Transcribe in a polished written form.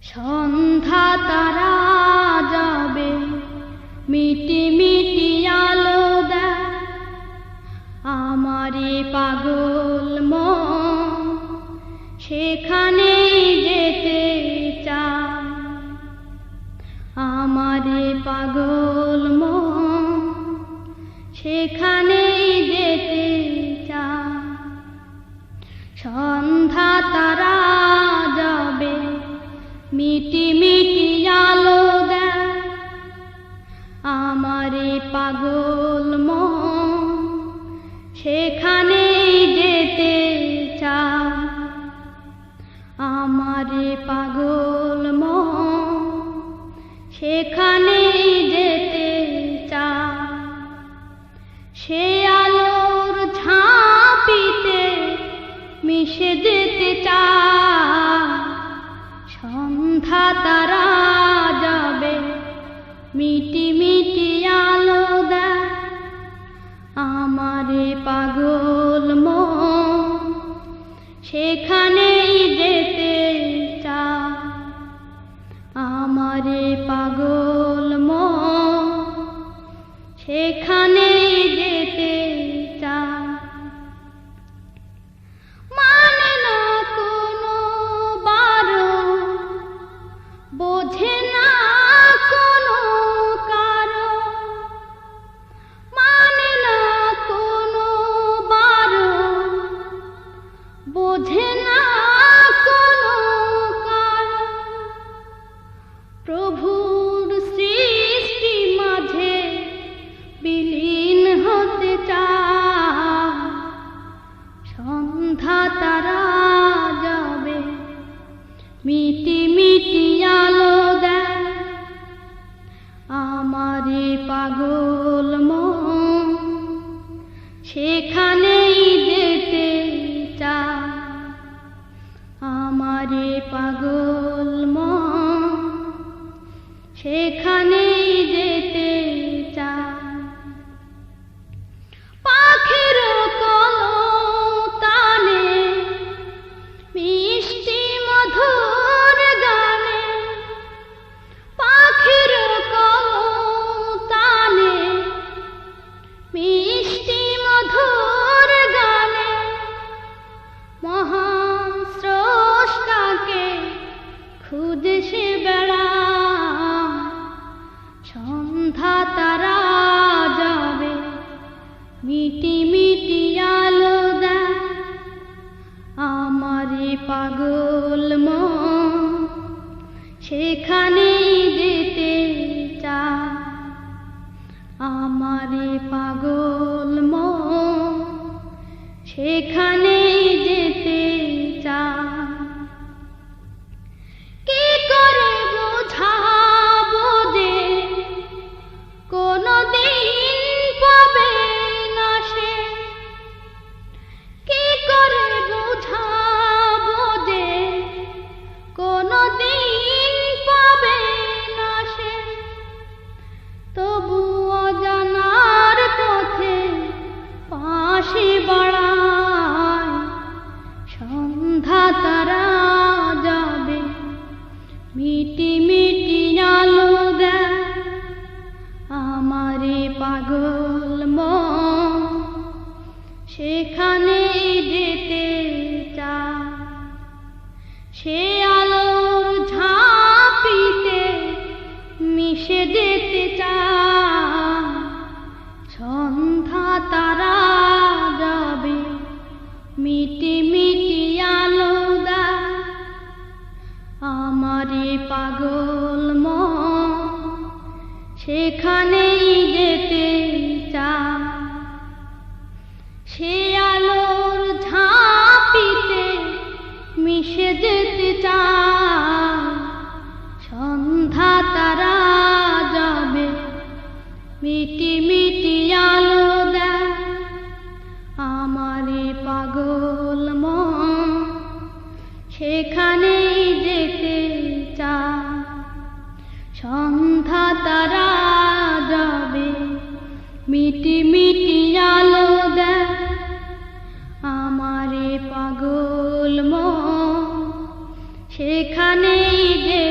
সন্ধ্যা তারা যাবে মিটি মিটি আলো দেয় আমারে পাগল মন সেখানেই যেতে চায় আমারে পাগল মন সেখানেই যেতে চায় সন্ধ্যা তারা যাবে মিটি মিটি আলো দেয় আমারে পাগল মন সেখানেই যেতে চায় আমারে পাগল মন সেখানেই যেতে চায় সে আলোর ঝাঁপিতে মিশে যেতে চায় সন্ধ্যা তারা যাবে মিটি মিটি আলো দেয় আমারে পাগল মন সেখানেই যেতে চায় আমারে পাগল মন সেখানেই যেতে চায় মানে না কোনো বারণ বোঝে না কোনো কারণ মানে না কোনো বারণ বোঝে না কোনো কারণ প্রভুর সৃষ্টি মাঝে বিলীন হতে চায় সন্ধ্যা তারা যাবে মিটি মিটি আলো দেয় আমারে পাগল মন সেখানেই যেতে চায় আমারে পাগল মন সেখানেই যেতে চায় পাখির কলতানে মিষ্টি মধুর গানে পাখির কলতানে মিষ্টি মধুর গানে মহান স্রষ্টাকে খুঁজে সে বেড়ায় সন্ধ্যা তারা যাবে মিটি মিটি আলো দেয় আমারে পাগল মন সেখানেই যেতে চায় আমারে পাগল মন সেখানেই যেতে চায় কি করে বোঝাবো যে কোনদিন পাবে না সে কি করে বোঝাবো যে কোনদিন পাবে না সে তবু অজানার পথে পাশে বাড়ায় সন্ধ্যা তারা যাবে মিটি মিটি আলো দেয় আমারে পাগল মন সেখানেই যেতে চায় সে আলোর ঝাঁপিতে মিশে যেতে চায় সন্ধ্যা তারা যাবে মিটি মিটি আলো দেয় আমারে পাগল মন সেখানেই যেতে চায় সে আলোর ঝাঁপিতে মিশে যেতে চায় সন্ধ্যা তারা যাবে মিটি মিটি আলো দেয় আমারে পাগল মন সেখানেই যেতে চায় সন্ধ্যা তারা যাবে মিটি মিটি আলো দেয় আমারে পাগল মন সেখানেই যে